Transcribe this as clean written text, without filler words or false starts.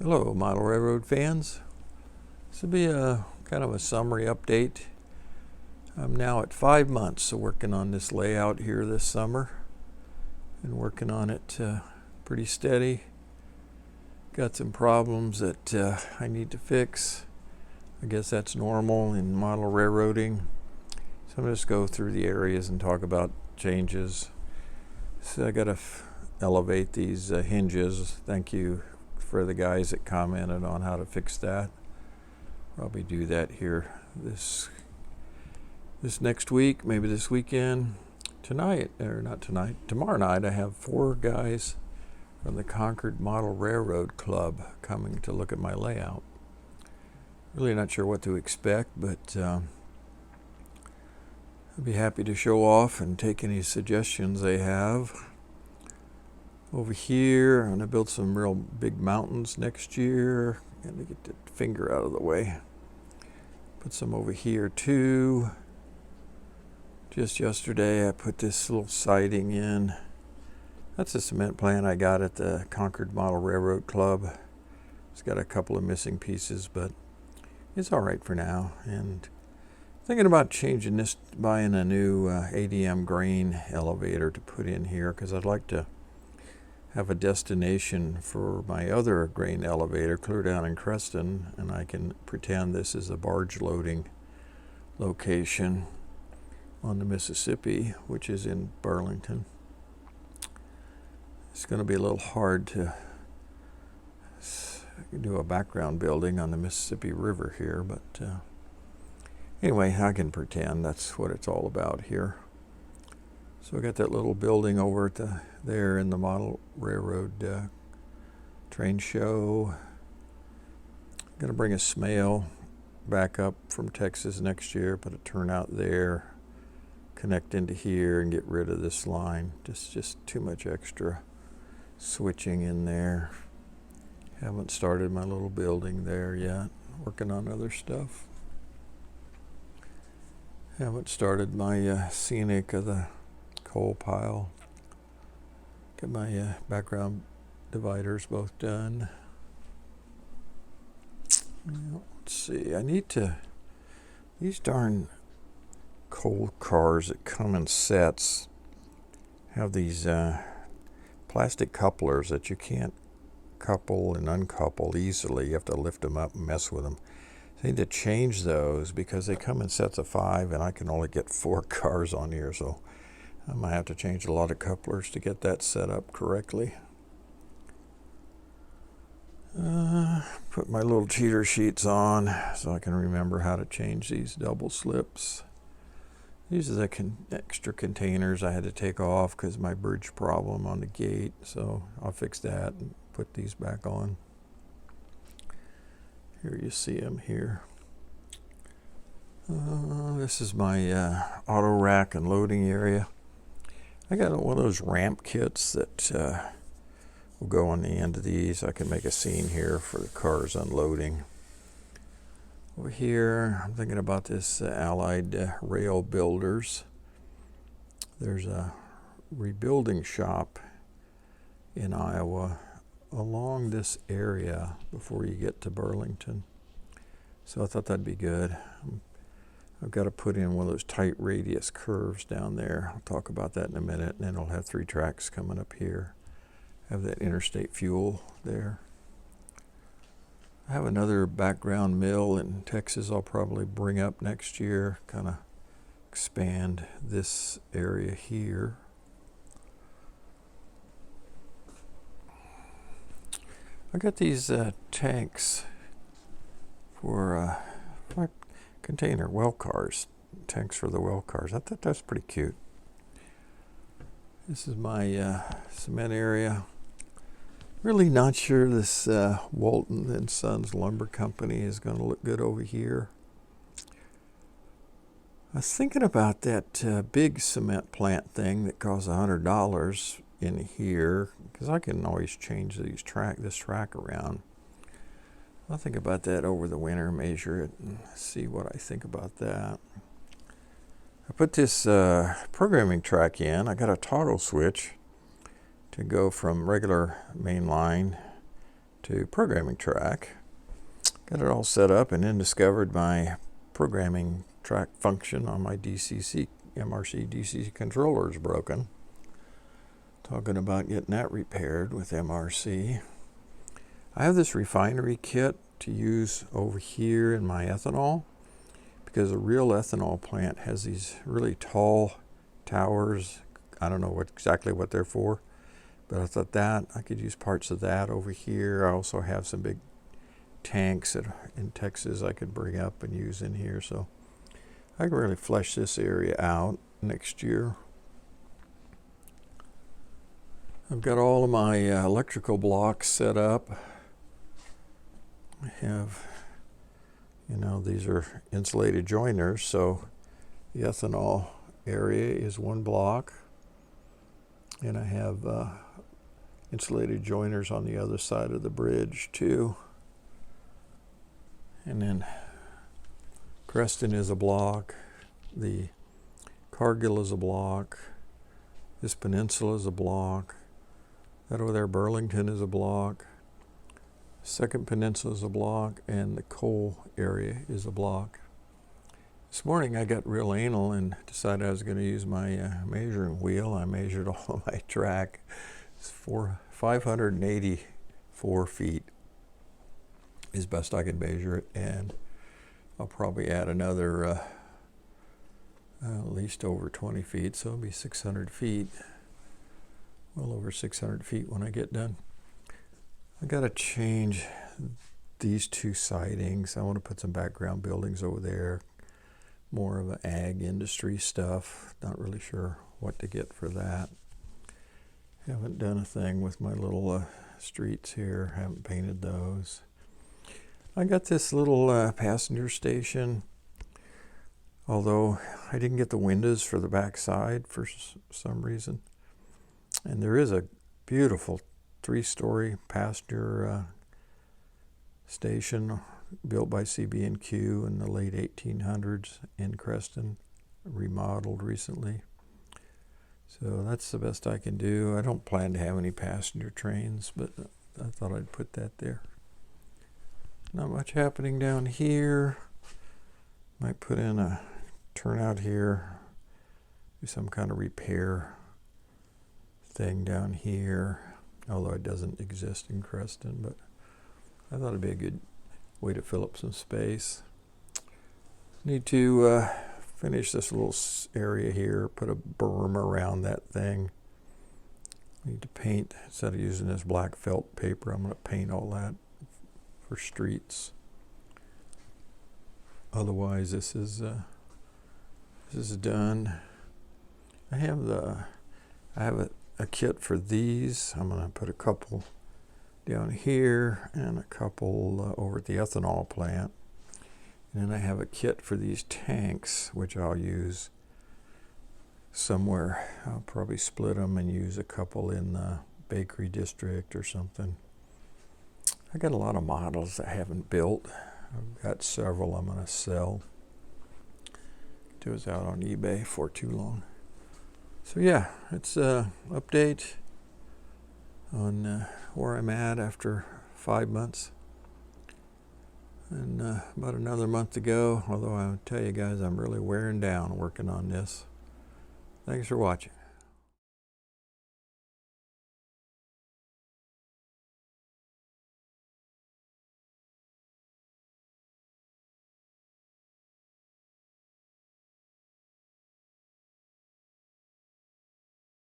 Hello, model railroad fans. This will be a kind of a summary update. I'm now at 5 months of working on this layout here this summer. Been working on it pretty steady. Got some problems that I need to fix. I guess that's normal in model railroading. So I'm just go through the areas and talk about changes. So I got to elevate these hinges. Thank you for the guys that commented on how to fix that. Probably do that here this next week, maybe this weekend. Tonight, or not tonight, tomorrow night I have 4 guys from the Concord Model Railroad Club coming to look at my layout. Really not sure what to expect, but I'd be happy to show off and take any suggestions they have. Over here, I'm going to build some real big mountains next year. Got to get the finger out of the way. Put some over here too. Just yesterday, I put this little siding in. That's a cement plant I got at the Concord Model Railroad Club. It's got a couple of missing pieces, but it's all right for now. And thinking about changing this, buying a new ADM grain elevator to put in here, because I'd like to have a destination for my other grain elevator clear down in Creston, and I can pretend this is a barge loading location on the Mississippi, which is in Burlington. It's going to be a little hard to do a background building on the Mississippi River here, but anyway, I can pretend that's what it's all about here. So I got that little building over at there in the model railroad train show. I'm going to bring a Smale back up from Texas next year, put a turnout there, connect into here and get rid of this line. Just too much extra switching in there. Haven't started my little building there yet. Working on other stuff. Haven't started my scenic of the coal pile. Get my background dividers both done. Let's see, I need to, these darn coal cars that come in sets have these plastic couplers that you can't couple and uncouple easily. You have to lift them up and mess with them. I need to change those because they come in sets of 5 and I can only get 4 cars on here, so I might have to change a lot of couplers to get that set up correctly. Put my little cheater sheets on so I can remember how to change these double slips. These are the extra containers I had to take off because my bridge problem on the gate, so I'll fix that and put these back on. Here you see them here. This is my auto rack and loading area. I got one of those ramp kits that will go on the end of these. I can make a scene here for the cars unloading. Over here, I'm thinking about this Allied Rail Builders. There's a rebuilding shop in Iowa along this area before you get to Burlington. So I thought that'd be good. I've got to put in one of those tight radius curves down there. I'll talk about that in a minute, and then I'll have 3 tracks coming up here. Have that interstate fuel there. I have another background mill in Texas I'll probably bring up next year, kind of expand this area here. I got these tanks for my container well cars, tanks for the well cars. I thought that's pretty cute. This is my cement area. Really not sure this Walton and Sons Lumber Company is going to look good over here. I was thinking about that big cement plant thing that costs $100 in here, because I can always change this track around. I'll think about that over the winter, measure it, and see what I think about that. I put this programming track in. I got a toggle switch to go from regular main line to programming track. Got it all set up and then discovered my programming track function on my MRC DCC controller is broken. Talking about getting that repaired with MRC. I have this refinery kit to use over here in my ethanol, because a real ethanol plant has these really tall towers. I don't know exactly what they're for, but I thought that I could use parts of that over here. I also have some big tanks in Texas I could bring up and use in here, so I can really flesh this area out next year. I've got all of my electrical blocks set up. I have, these are insulated joiners, so the ethanol area is one block, and I have insulated joiners on the other side of the bridge too. And then Creston is a block, the Cargill is a block, this peninsula is a block, that over there Burlington is a block, Second Peninsula is a block, and the coal area is a block. This morning I got real anal and decided I was going to use my measuring wheel. I measured all of my track. It's 584 feet is best I could measure it, and I'll probably add another at least over 20 feet, so it'll be 600 feet. Well over 600 feet when I get done. I got to change these two sidings. I want to put some background buildings over there. More of an ag industry stuff. Not really sure what to get for that. Haven't done a thing with my little streets here. Haven't painted those. I got this little passenger station. Although I didn't get the windows for the back side for some reason. And there is a beautiful 3-story passenger station built by CB&Q in the late 1800s in Creston, remodeled recently. So that's the best I can do. I don't plan to have any passenger trains, but I thought I'd put that there. Not much happening down here. Might put in a turnout here, do some kind of repair thing down here, although it doesn't exist in Creston, but I thought it'd be a good way to fill up some space. Need to finish this little area here, put a berm around that thing. Need to paint, instead of using this black felt paper, I'm going to paint all that for streets. Otherwise, this is done. I have a kit for these. I'm going to put a couple down here and a couple over at the ethanol plant. And then I have a kit for these tanks, which I'll use somewhere. I'll probably split them and use a couple in the bakery district or something. I got a lot of models I haven't built. I've got several I'm going to sell. Get those out on eBay before too long. So yeah, it's an update on where I'm at after 5 months. And about another month to go, although I'll tell you guys I'm really wearing down working on this. Thanks for watching.